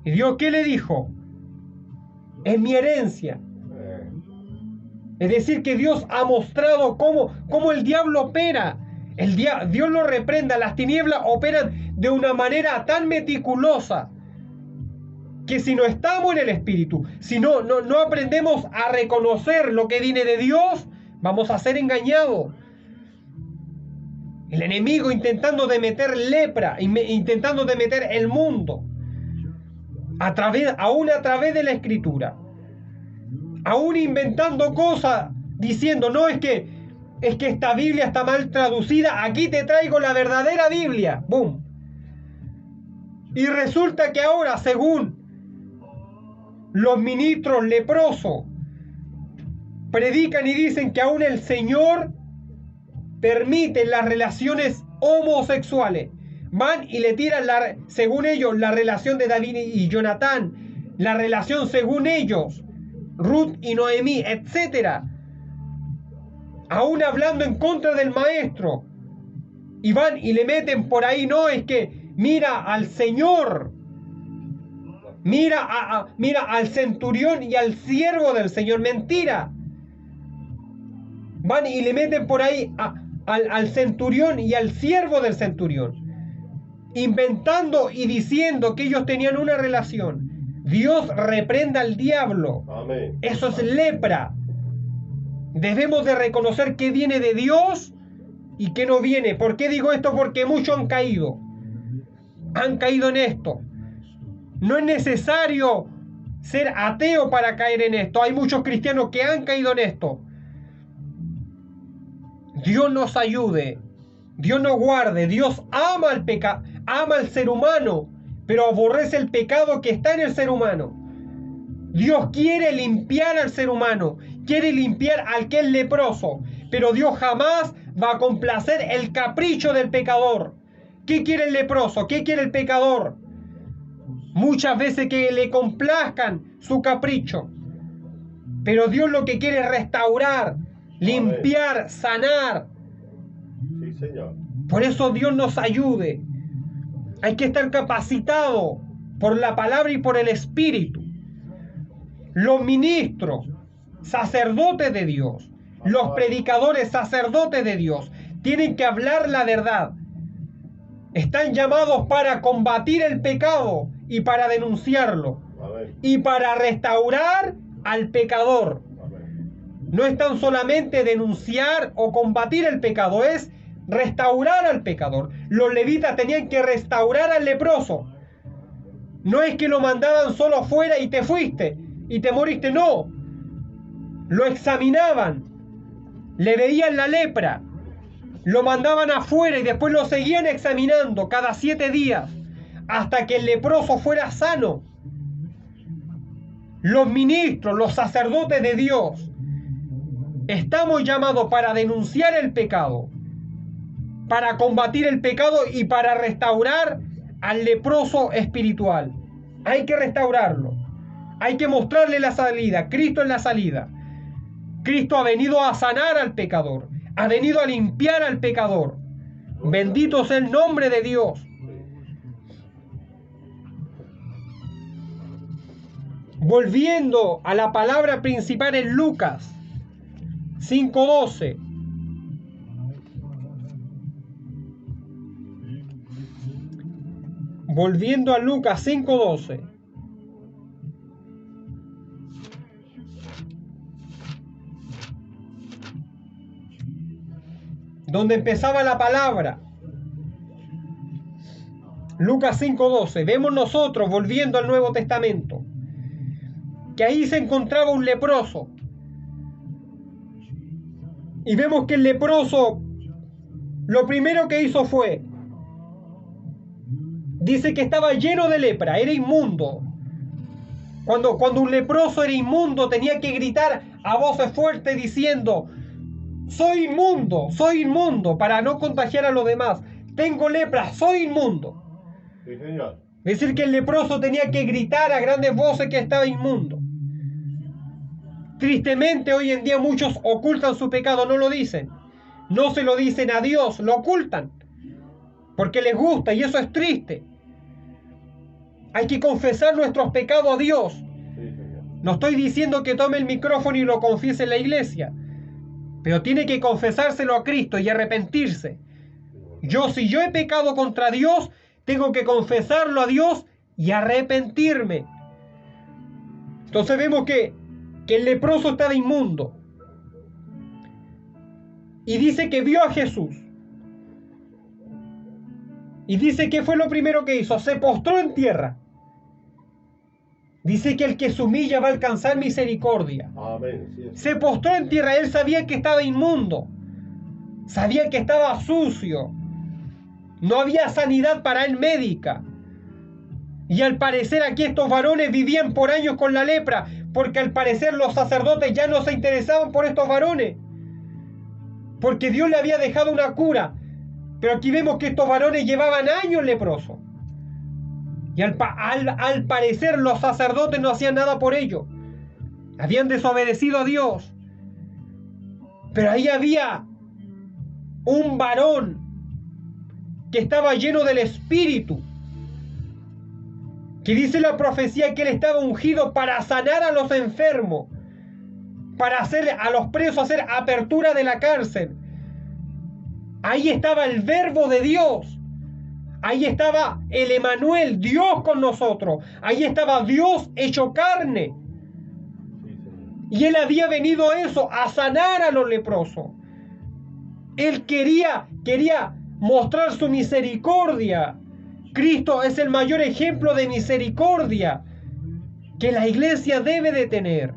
¿Y Dios qué le dijo? Es mi herencia. Es decir, que Dios ha mostrado cómo el diablo opera. Dios lo reprenda. Las tinieblas operan de una manera tan meticulosa que si no estamos en el Espíritu, si no aprendemos a reconocer lo que viene de Dios, vamos a ser engañados. El enemigo intentando de meter lepra, intentando de meter el mundo, aún a través de la Escritura, aún inventando cosas, diciendo, no, es que esta Biblia está mal traducida, aquí te traigo la verdadera Biblia. ¡Bum! Y resulta que ahora, según los ministros leprosos, predican y dicen que aún el Señor permite las relaciones homosexuales. Van y le tiran, según ellos, la relación de David y Jonatán, la relación según ellos, Ruth y Noemí, etc. Aún hablando en contra del maestro. Y van y le meten por ahí, no, es que mira al Señor, mira al centurión y al siervo del Señor. Mentira. Van y le meten por ahí al centurión y al siervo del centurión, inventando y diciendo que ellos tenían una relación. Dios reprenda al diablo. Amén. Eso es lepra. Debemos de reconocer qué viene de Dios y qué no viene. ¿Por qué digo esto? Porque muchos han caído. Han caído en esto. No es necesario ser ateo para caer en esto. Hay muchos cristianos que han caído en esto. Dios nos ayude. Dios nos guarde. Dios ama al ser humano, pero aborrece el pecado que está en el ser humano. Dios quiere limpiar al ser humano, quiere limpiar al que es leproso, pero Dios jamás va a complacer el capricho del pecador. ¿Qué quiere el leproso? ¿Qué quiere el pecador? Muchas veces que le complazcan su capricho, pero Dios lo que quiere es restaurar, limpiar, sanar. Sí, Señor. Por eso Dios nos ayude. Hay que estar capacitado por la palabra y por el Espíritu. Los ministros, sacerdotes de Dios, los predicadores, sacerdotes de Dios, tienen que hablar la verdad. Están llamados para combatir el pecado y para denunciarlo. Amén. Y para restaurar al pecador. Amén. No es tan solamente denunciar o combatir el pecado, es restaurar al pecador. Los levitas tenían que restaurar al leproso. No es que lo mandaban solo afuera y te fuiste y te moriste, no. Lo examinaban, le veían la lepra, lo mandaban afuera y después lo seguían examinando cada 7 días hasta que el leproso fuera sano. Los ministros, los sacerdotes de Dios, estamos llamados para denunciar el pecado, para combatir el pecado y para restaurar al leproso espiritual. Hay que restaurarlo. Hay que mostrarle la salida. Cristo es la salida. Cristo ha venido a sanar al pecador. Ha venido a limpiar al pecador. Bendito sea el nombre de Dios. Volviendo a la palabra principal en Lucas 5:12. Volviendo a Lucas 5:12. Donde empezaba la palabra. Lucas 5:12. Vemos nosotros, volviendo al Nuevo Testamento, que ahí se encontraba un leproso. Y vemos que el leproso, lo primero que hizo fue, dice que estaba lleno de lepra, era inmundo. Cuando un leproso era inmundo, tenía que gritar a voces fuertes diciendo: soy inmundo, para no contagiar a los demás. Tengo lepra, soy inmundo. Sí, Señor. Es decir, que el leproso tenía que gritar a grandes voces que estaba inmundo. Tristemente, hoy en día muchos ocultan su pecado, no lo dicen. No se lo dicen a Dios, lo ocultan. Porque les gusta y eso es triste. Hay que confesar nuestros pecados a Dios. Sí, Señor. No estoy diciendo que tome el micrófono y lo confiese en la iglesia. Pero tiene que confesárselo a Cristo y arrepentirse. Si yo he pecado contra Dios, tengo que confesarlo a Dios y arrepentirme. Entonces vemos que el leproso estaba inmundo. Y dice que vio a Jesús. Y dice que fue lo primero que hizo. Se postró en tierra. Dice que el que se humilla va a alcanzar misericordia. Amén. Sí, Se postró en tierra. Él sabía que estaba inmundo. Sabía que estaba sucio. No había sanidad para él médica. Y al parecer aquí estos varones vivían por años con la lepra, porque al parecer los sacerdotes ya no se interesaban por estos varones, porque Dios le había dejado una cura. Pero aquí vemos que estos varones llevaban años leprosos. Y al parecer los sacerdotes no hacían nada por ello. Habían desobedecido a Dios. Pero ahí había un varón que estaba lleno del Espíritu, que dice la profecía que él estaba ungido para sanar a los enfermos, para hacer a los presos hacer apertura de la cárcel. Ahí estaba el verbo de Dios. Ahí estaba el Emanuel, Dios con nosotros. Ahí estaba Dios hecho carne. Y él había venido a eso, a sanar a los leprosos. Él quería mostrar su misericordia. Cristo es el mayor ejemplo de misericordia que la iglesia debe de tener.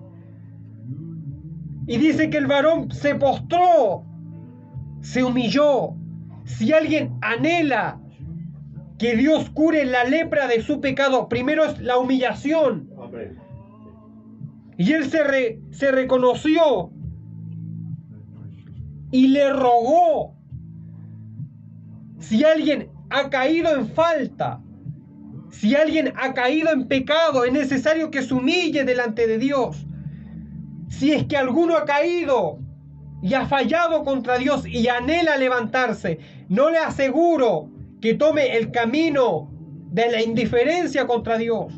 Y dice que el varón se postró, se humilló. Si alguien anhela que Dios cure la lepra de su pecado, primero es la humillación. Amén. Y él se reconoció y le rogó. Si alguien ha caído en falta, si alguien ha caído en pecado, es necesario que se humille delante de Dios. Si es que alguno ha caído y ha fallado contra Dios y anhela levantarse, no le aseguro que tome el camino de la indiferencia contra Dios,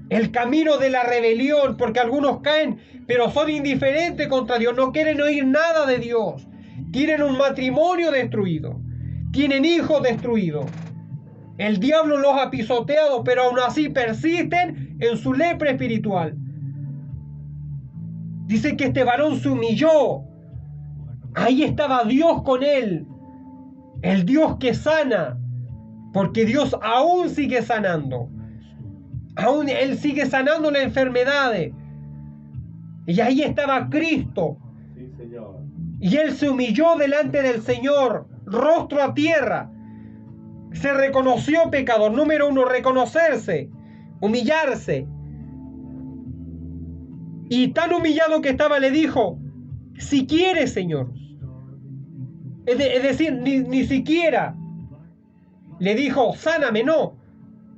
el camino de la rebelión, porque algunos caen, pero son indiferentes contra Dios, no quieren oír nada de Dios, tienen un matrimonio destruido, tienen hijos destruidos. El diablo los ha pisoteado, pero aún así persisten en su lepra espiritual. Dice que este varón se humilló. Ahí estaba Dios con él. El Dios que sana. Porque Dios aún sigue sanando. Aún Él sigue sanando las enfermedades. Y ahí estaba Cristo. Sí, Señor. Y Él se humilló delante del Señor, rostro a tierra. Se reconoció pecador. Número 1, reconocerse, humillarse. Y tan humillado que estaba, le dijo: si quieres, Señor. Es decir, ni siquiera le dijo: sáname, no.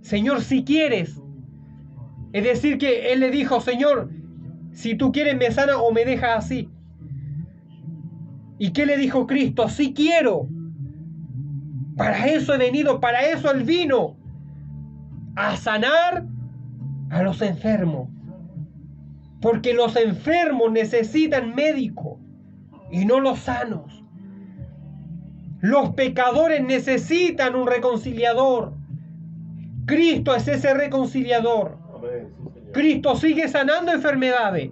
Señor, si quieres. Es decir, que él le dijo: Señor, si tú quieres me sana o me dejas así. ¿Y qué le dijo Cristo? Sí quiero. Para eso he venido, para eso Él vino. A sanar a los enfermos. Porque los enfermos necesitan médico y no los sanos. Los pecadores necesitan un reconciliador. Cristo es ese reconciliador. Amén. Sí, Señor. Cristo sigue sanando enfermedades.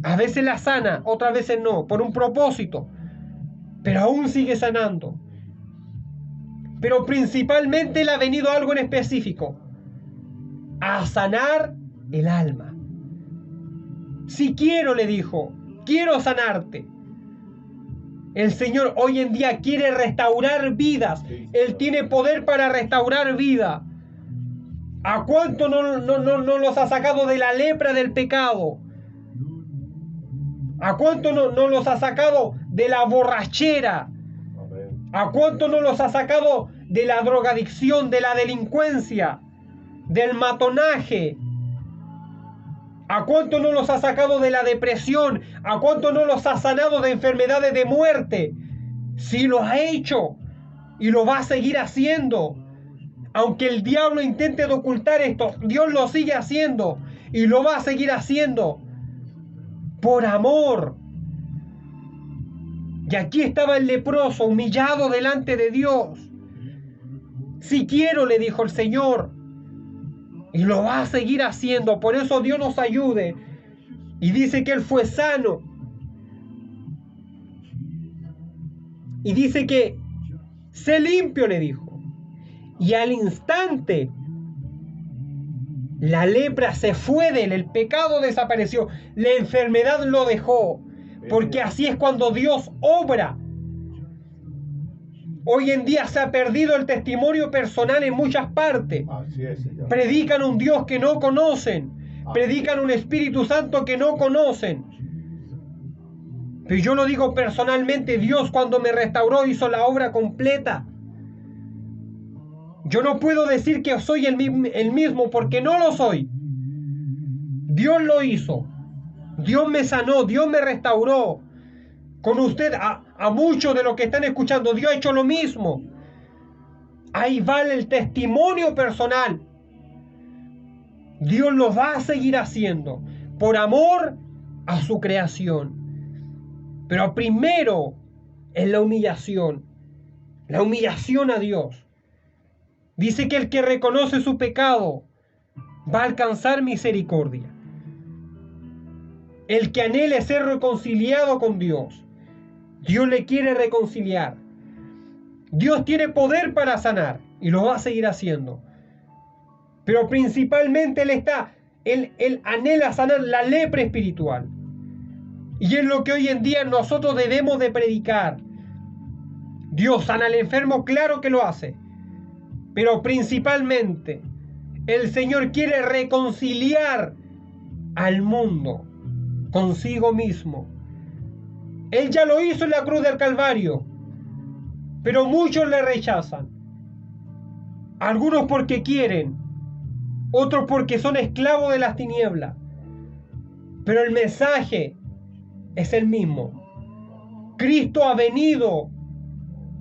A veces las sana, otras veces no, por un propósito. Pero aún sigue sanando. Pero principalmente Él ha venido a algo en específico: a sanar el alma. Si quiero, le dijo, quiero sanarte. El Señor hoy en día quiere restaurar vidas. Él tiene poder para restaurar vida. ¿A cuánto no los ha sacado de la lepra del pecado? ¿A cuánto no los ha sacado de la borrachera? Amén. ¿A cuánto no los ha sacado de la drogadicción, de la delincuencia, del matonaje? ¿A cuánto no los ha sacado de la depresión? ¿A cuánto no los ha sanado de enfermedades de muerte? Sí lo ha hecho y lo va a seguir haciendo. Aunque el diablo intente ocultar esto, Dios lo sigue haciendo y lo va a seguir haciendo por amor. Y aquí estaba el leproso humillado delante de Dios. Si quiero, le dijo el Señor, y lo va a seguir haciendo. Por eso Dios nos ayude. Y dice que él fue sano. Y dice que sé limpio, le dijo. Y al instante la lepra se fue de él, el pecado desapareció, la enfermedad lo dejó, porque así es cuando Dios obra. Hoy en día se ha perdido el testimonio personal en muchas partes. Así es, Señor. Predican un Dios que no conocen, predican un Espíritu Santo que no conocen. Pero yo lo digo personalmente, Dios cuando me restauró hizo la obra completa. Yo no puedo decir que soy el mismo porque no lo soy. Dios lo hizo. Dios me sanó, Dios me restauró. Con usted, a muchos de los que están escuchando, Dios ha hecho lo mismo. Ahí vale el testimonio personal. Dios lo va a seguir haciendo por amor a su creación. Pero primero es la humillación a Dios. Dice que el que reconoce su pecado va a alcanzar misericordia. El que anhele ser reconciliado con Dios, Dios le quiere reconciliar. Dios tiene poder para sanar y lo va a seguir haciendo. Pero principalmente Él anhela sanar la lepra espiritual. Y es lo que hoy en día nosotros debemos de predicar. Dios sana al enfermo, claro que lo hace. Pero principalmente el Señor quiere reconciliar al mundo consigo mismo. Él ya lo hizo en la cruz del Calvario, pero muchos le rechazan. Algunos porque quieren, otros porque son esclavos de las tinieblas. Pero el mensaje es el mismo. Cristo ha venido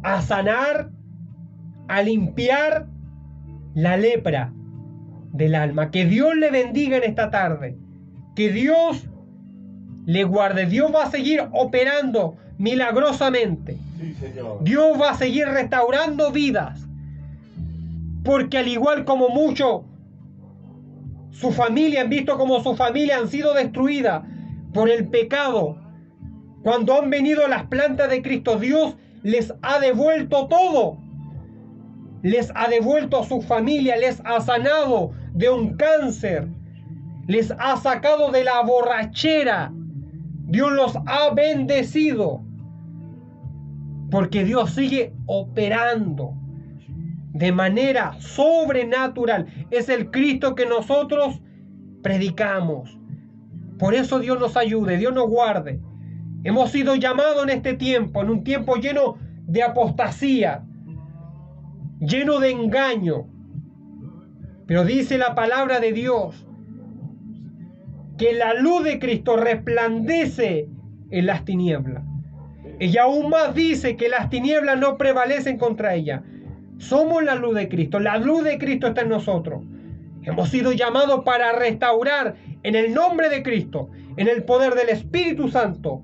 a sanar, a limpiar la lepra del alma. Que Dios le bendiga en esta tarde. Que Dios le guarde. Dios va a seguir operando milagrosamente. Sí, Señor. Dios va a seguir restaurando vidas. Porque al igual como muchos, su familia han visto como su familia han sido destruidas por el pecado. Cuando han venido las plantas de Cristo, Dios les ha devuelto todo. Les ha devuelto a su familia, les ha sanado de un cáncer, les ha sacado de la borrachera. Dios los ha bendecido. Porque Dios sigue operando de manera sobrenatural. Es el Cristo que nosotros predicamos. Por eso Dios nos ayude, Dios nos guarde. Hemos sido llamados en este tiempo, en un tiempo lleno de apostasía, lleno de engaño. Pero dice la palabra de Dios que la luz de Cristo resplandece en las tinieblas. Y aún más dice que las tinieblas no prevalecen contra ella. Somos la luz de Cristo. La luz de Cristo está en nosotros. Hemos sido llamados para restaurar en el nombre de Cristo, en el poder del Espíritu Santo,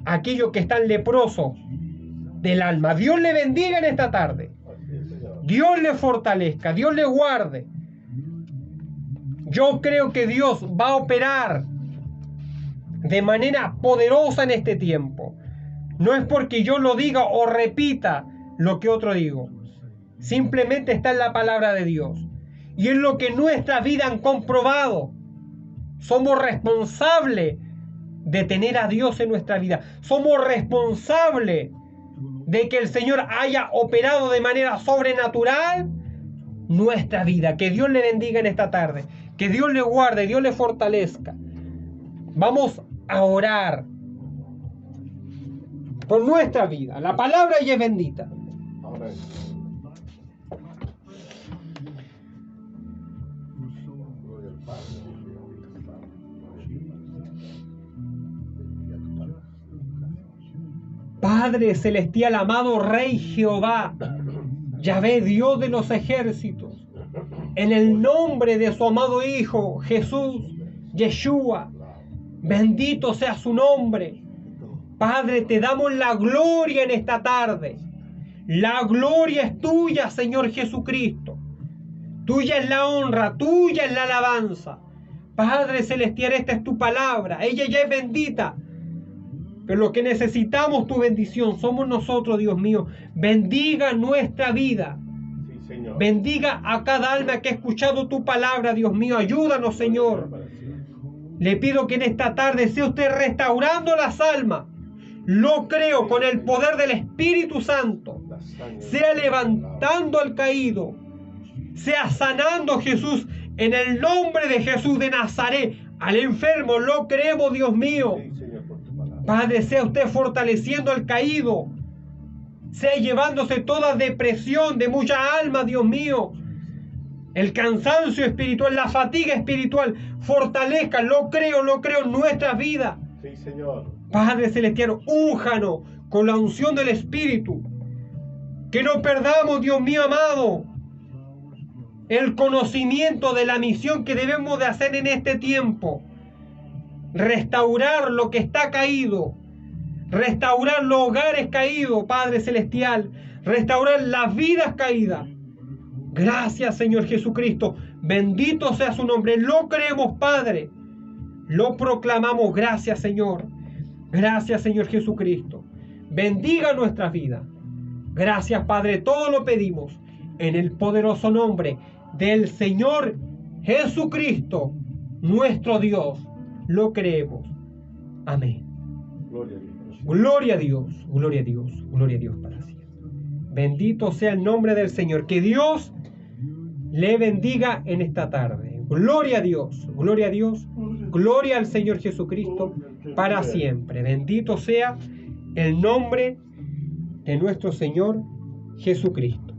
aquellos que están leprosos del alma. Dios le bendiga en esta tarde. Dios le fortalezca, Dios le guarde. Yo creo que Dios va a operar de manera poderosa en este tiempo. No es porque yo lo diga o repita lo que otro digo. Simplemente está en la palabra de Dios. Y es lo que nuestras vidas han comprobado. Somos responsables de tener a Dios en nuestra vida. Somos responsables de que el Señor haya operado de manera sobrenatural nuestra vida. Que Dios le bendiga en esta tarde. Que Dios le guarde, Dios le fortalezca. Vamos a orar por nuestra vida. La palabra ya es bendita. Amén. Padre celestial, amado Rey Jehová, Yahvé, Dios de los ejércitos, en el nombre de su amado Hijo, Jesús, Yeshua, bendito sea su nombre. Padre, te damos la gloria en esta tarde. La gloria es tuya, Señor Jesucristo. Tuya es la honra, tuya es la alabanza. Padre celestial, esta es tu palabra. Ella ya es bendita. Pero lo que necesitamos tu bendición somos nosotros, Dios mío. Bendiga nuestra vida. Sí, Señor. Bendiga a cada alma que ha escuchado tu palabra, Dios mío. Ayúdanos, Señor. Le pido que en esta tarde sea usted restaurando las almas. Lo creo con el poder del Espíritu Santo. Sea levantando al caído. Sea sanando, Jesús, en el nombre de Jesús de Nazaret. Al enfermo, lo creemos, Dios mío. Padre, sea usted fortaleciendo al caído. Sea llevándose toda depresión de mucha alma, Dios mío. El cansancio espiritual, la fatiga espiritual, fortalezca, lo creo en nuestra vida. Sí, Señor. Padre celestial, únjanos con la unción del Espíritu. Que no perdamos, Dios mío amado, el conocimiento de la misión que debemos de hacer en este tiempo. Restaurar lo que está caído. Restaurar los hogares caídos, Padre celestial. Restaurar las vidas caídas. Gracias, Señor Jesucristo. Bendito sea su nombre. Lo creemos, Padre. Lo proclamamos. Gracias, Señor. Gracias, Señor Jesucristo. Bendiga nuestras vidas. Gracias, Padre. Todo lo pedimos en el poderoso nombre del Señor Jesucristo, nuestro Dios. Lo creemos. Amén. Gloria a Dios. Gloria a Dios. Gloria a Dios. Gloria a Dios para siempre. Bendito sea el nombre del Señor. Que Dios le bendiga en esta tarde. Gloria a Dios. Gloria a Dios. Gloria al Señor Jesucristo para siempre. Bendito sea el nombre de nuestro Señor Jesucristo.